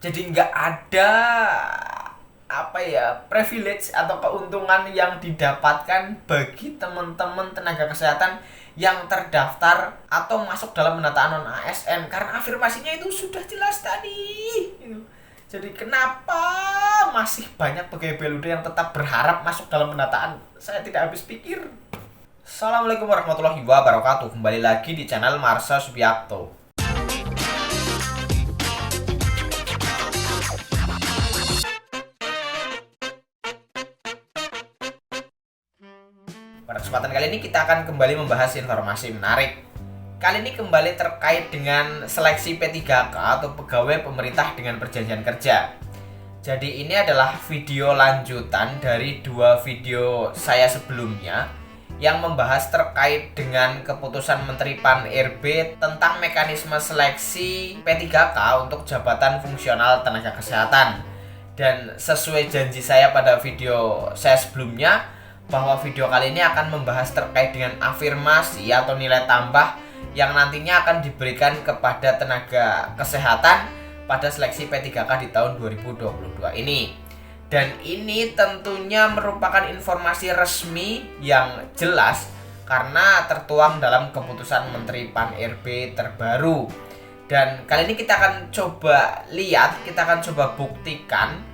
Jadi nggak ada privilege atau keuntungan yang didapatkan bagi teman-teman tenaga kesehatan yang terdaftar atau masuk dalam pendataan non ASN, karena afirmasinya itu sudah jelas tadi. Jadi kenapa masih banyak pegawai BLUD yang tetap berharap masuk dalam pendataan? Saya tidak habis pikir. Assalamualaikum warahmatullahi wabarakatuh. Kembali lagi di channel Marsha Subiakto. Pada kesempatan kali ini kita akan kembali membahas informasi menarik. Kali ini kembali terkait dengan seleksi P3K atau pegawai pemerintah dengan perjanjian kerja. Jadi ini adalah video lanjutan dari dua video saya sebelumnya yang membahas terkait dengan keputusan Menteri Pan-RB tentang mekanisme seleksi P3K untuk jabatan fungsional tenaga kesehatan. Dan sesuai janji saya pada video saya sebelumnya, bahwa video kali ini akan membahas terkait dengan afirmasi atau nilai tambah yang nantinya akan diberikan kepada tenaga kesehatan pada seleksi P3K di tahun 2022 ini. Dan ini tentunya merupakan informasi resmi yang jelas karena tertuang dalam keputusan Menteri Pan-RB terbaru. Dan kali ini kita akan coba lihat, kita akan coba buktikan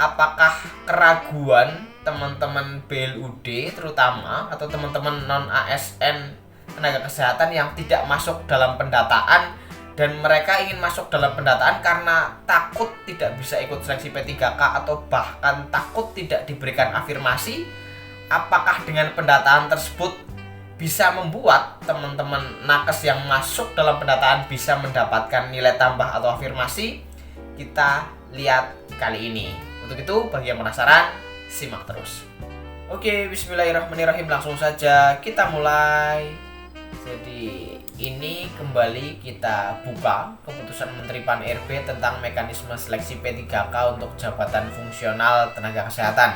apakah keraguan teman-teman BLUD terutama atau teman-teman non ASN tenaga kesehatan yang tidak masuk dalam pendataan dan mereka ingin masuk dalam pendataan karena takut tidak bisa ikut seleksi P3K atau bahkan takut tidak diberikan afirmasi, apakah dengan pendataan tersebut bisa membuat teman-teman nakes yang masuk dalam pendataan bisa mendapatkan nilai tambah atau afirmasi? Kita lihat kali ini. Untuk itu, bagi yang penasaran, simak terus. Oke, bismillahirrahmanirrahim. Langsung saja kita mulai. Jadi ini kembali kita buka keputusan Menteri Pan-RB tentang mekanisme seleksi P3K untuk jabatan fungsional tenaga kesehatan.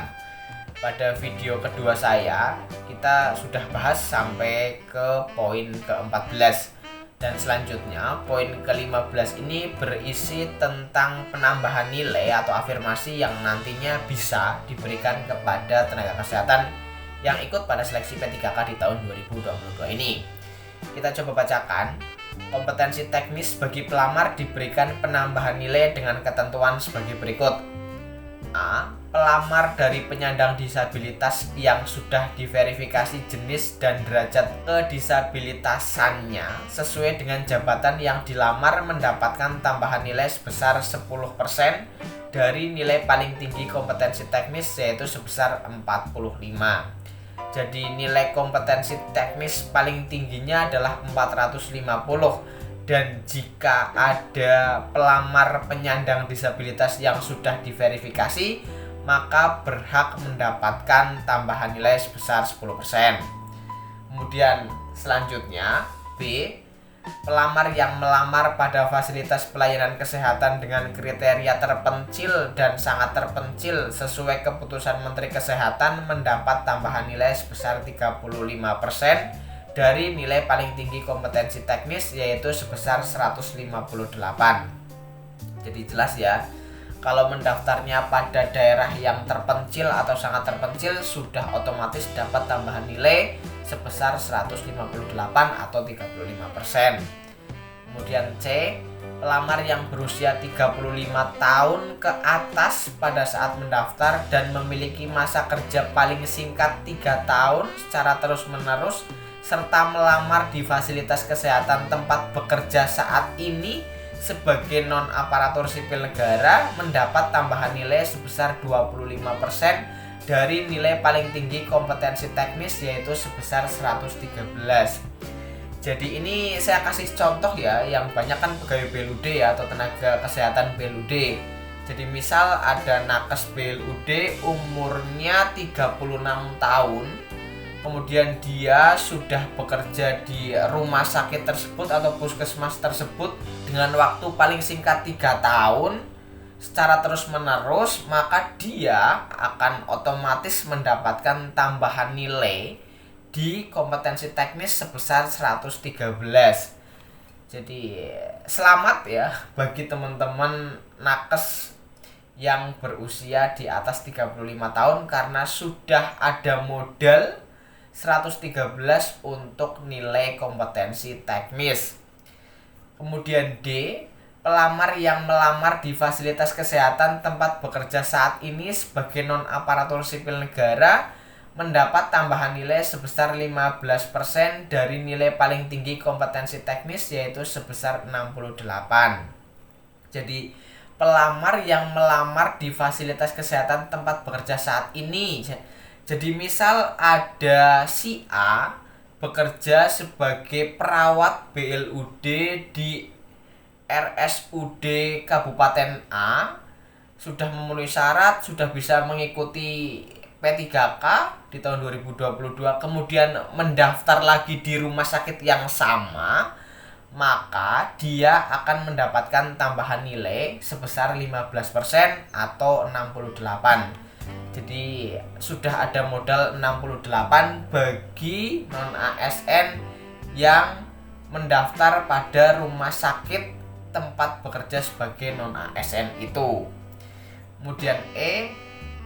Pada video kedua saya, kita sudah bahas sampai ke poin ke-14. Dan selanjutnya, poin ke-15 ini berisi tentang penambahan nilai atau afirmasi yang nantinya bisa diberikan kepada tenaga kesehatan yang ikut pada seleksi P3K di tahun 2022 ini. Kita coba bacakan. Kompetensi teknis bagi pelamar diberikan penambahan nilai dengan ketentuan sebagai berikut. A. Pelamar dari penyandang disabilitas yang sudah diverifikasi jenis dan derajat kedisabilitasannya sesuai dengan jabatan yang dilamar mendapatkan tambahan nilai sebesar 10% dari nilai paling tinggi kompetensi teknis, yaitu sebesar 45. Jadi nilai kompetensi teknis paling tingginya adalah 450. Dan jika ada pelamar penyandang disabilitas yang sudah diverifikasi, maka berhak mendapatkan tambahan nilai sebesar 10%. Kemudian selanjutnya B. Pelamar yang melamar pada fasilitas pelayanan kesehatan dengan kriteria terpencil dan sangat terpencil sesuai keputusan Menteri Kesehatan mendapat tambahan nilai sebesar 35% dari nilai paling tinggi kompetensi teknis, yaitu sebesar 158. Jadi jelas ya, kalau mendaftarnya pada daerah yang terpencil atau sangat terpencil sudah otomatis dapat tambahan nilai sebesar 158 atau 35%. Kemudian C. Pelamar yang berusia 35 tahun ke atas pada saat mendaftar dan memiliki masa kerja paling singkat 3 tahun secara terus-menerus serta melamar di fasilitas kesehatan tempat bekerja saat ini sebagai non-aparatur sipil negara mendapat tambahan nilai sebesar 25% dari nilai paling tinggi kompetensi teknis, yaitu sebesar 113. Jadi ini saya kasih contoh ya, yang banyak kan pegawai BLUD ya atau tenaga kesehatan BLUD. Jadi misal ada nakes BLUD umurnya 36 tahun, kemudian dia sudah bekerja di rumah sakit tersebut atau puskesmas tersebut dengan waktu paling singkat 3 tahun secara terus menerus, maka dia akan otomatis mendapatkan tambahan nilai di kompetensi teknis sebesar 113. Jadi selamat ya bagi teman-teman nakes yang berusia di atas 35 tahun karena sudah ada modal 113 untuk nilai kompetensi teknis. Kemudian D, pelamar yang melamar di fasilitas kesehatan tempat bekerja saat ini sebagai non-aparatur sipil negara mendapat tambahan nilai sebesar 15% dari nilai paling tinggi kompetensi teknis yaitu sebesar 68. Jadi pelamar yang melamar di fasilitas kesehatan tempat bekerja saat ini. Jadi misal ada si A bekerja sebagai perawat BLUD di RSUD Kabupaten A, sudah memenuhi syarat, sudah bisa mengikuti P3K di tahun 2022, kemudian mendaftar lagi di rumah sakit yang sama, maka dia akan mendapatkan tambahan nilai sebesar 15% atau 68. Jadi sudah ada modal 68 bagi non-ASN yang mendaftar pada rumah sakit tempat bekerja sebagai non-ASN itu. Kemudian E,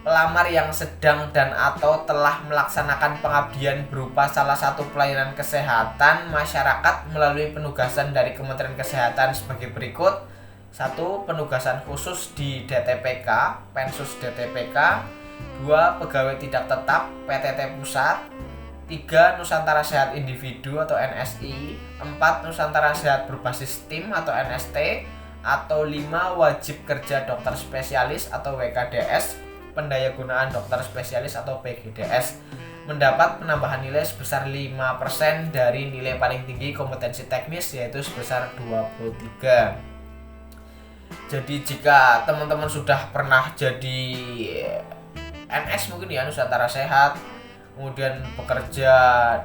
pelamar yang sedang dan atau telah melaksanakan pengabdian berupa salah satu pelayanan kesehatan masyarakat melalui penugasan dari Kementerian Kesehatan sebagai berikut. 1. Penugasan khusus di DTPK, Pensus DTPK. 2. Pegawai tidak tetap, PTT Pusat. 3. Nusantara Sehat Individu atau NSI. 4. Nusantara Sehat Berbasis Tim atau NST. Atau 5. Wajib kerja dokter spesialis atau WKDS, pendayagunaan dokter spesialis atau PGDS, mendapat penambahan nilai sebesar 5% dari nilai paling tinggi kompetensi teknis yaitu sebesar 23. Jadi jika teman-teman sudah pernah jadi NS mungkin ya, Nusantara Sehat, kemudian bekerja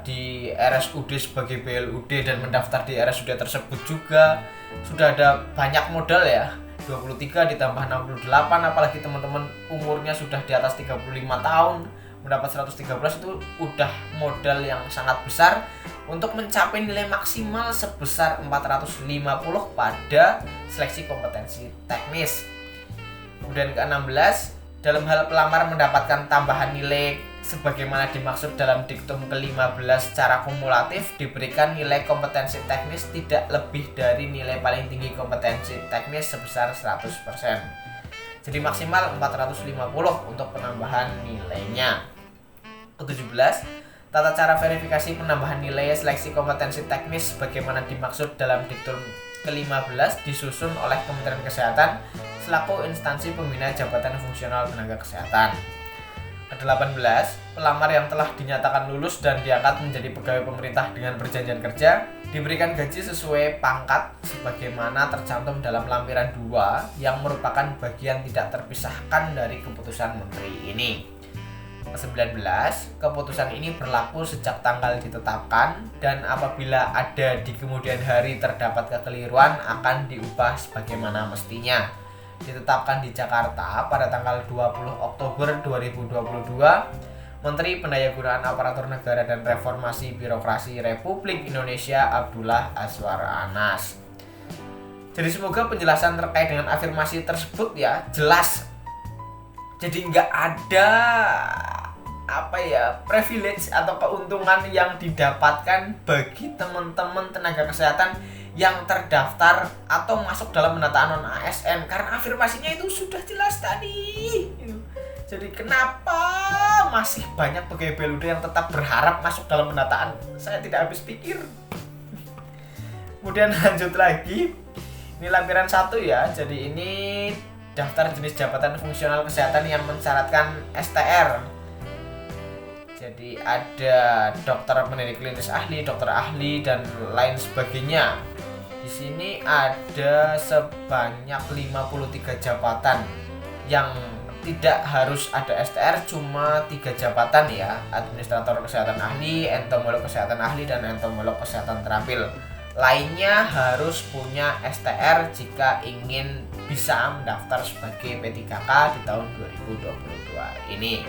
di RSUD sebagai BLUD dan mendaftar di RSUD tersebut juga sudah ada banyak modal ya, 23 ditambah 68, apalagi teman-teman umurnya sudah di atas 35 tahun mendapat 113, itu udah modal yang sangat besar untuk mencapai nilai maksimal sebesar 450 pada seleksi kompetensi teknis. Kemudian ke-16, dalam hal pelamar mendapatkan tambahan nilai sebagaimana dimaksud dalam diktum ke-15 secara kumulatif, diberikan nilai kompetensi teknis tidak lebih dari nilai paling tinggi kompetensi teknis sebesar 100%. Jadi maksimal 450 untuk penambahan nilainya. Ke-17, tata cara verifikasi penambahan nilai seleksi kompetensi teknis sebagaimana dimaksud dalam diktum ke-15 disusun oleh Kementerian Kesehatan selaku instansi pembina jabatan fungsional tenaga kesehatan. Ke-18, pelamar yang telah dinyatakan lulus dan diangkat menjadi pegawai pemerintah dengan perjanjian kerja diberikan gaji sesuai pangkat sebagaimana tercantum dalam lampiran 2 yang merupakan bagian tidak terpisahkan dari keputusan menteri ini. Ke-19, keputusan ini berlaku sejak tanggal ditetapkan dan apabila ada di kemudian hari terdapat kekeliruan akan diubah sebagaimana mestinya. Ditetapkan di Jakarta pada tanggal 20 Oktober 2022, Menteri Pendayagunaan Aparatur Negara dan Reformasi Birokrasi Republik Indonesia Abdullah Azwar Anas. Jadi semoga penjelasan terkait dengan afirmasi tersebut ya jelas. Jadi nggak ada privilege atau keuntungan yang didapatkan bagi teman-teman tenaga kesehatan yang terdaftar atau masuk dalam pendataan non-ASN karena afirmasinya itu sudah jelas tadi. Jadi kenapa masih banyak pegawai BLUD yang tetap berharap masuk dalam pendataan? Saya tidak habis pikir. Kemudian lanjut lagi, ini lampiran 1 ya. Jadi ini daftar jenis jabatan fungsional kesehatan yang mensyaratkan STR. Jadi ada dokter pendidik klinis ahli, dokter ahli dan lain sebagainya. Di sini ada sebanyak 53 jabatan yang tidak harus ada STR, cuma 3 jabatan ya, administrator kesehatan ahli, entomolog kesehatan ahli, dan entomolog kesehatan terampil. Lainnya harus punya STR jika ingin bisa mendaftar sebagai P3K di tahun 2022 ini.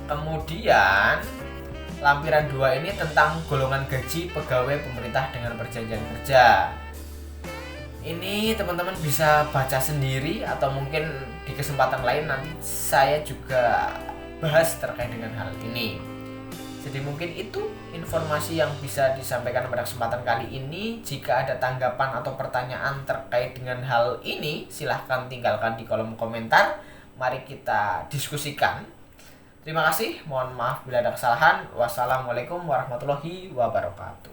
Kemudian lampiran 2 ini tentang golongan gaji pegawai pemerintah dengan perjanjian kerja. Ini teman-teman bisa baca sendiri atau mungkin di kesempatan lain nanti saya juga bahas terkait dengan hal ini. Jadi mungkin itu informasi yang bisa disampaikan pada kesempatan kali ini. Jika ada tanggapan atau pertanyaan terkait dengan hal ini, silahkan tinggalkan di kolom komentar. Mari kita diskusikan. Terima kasih, mohon maaf bila ada kesalahan. Wassalamualaikum warahmatullahi wabarakatuh.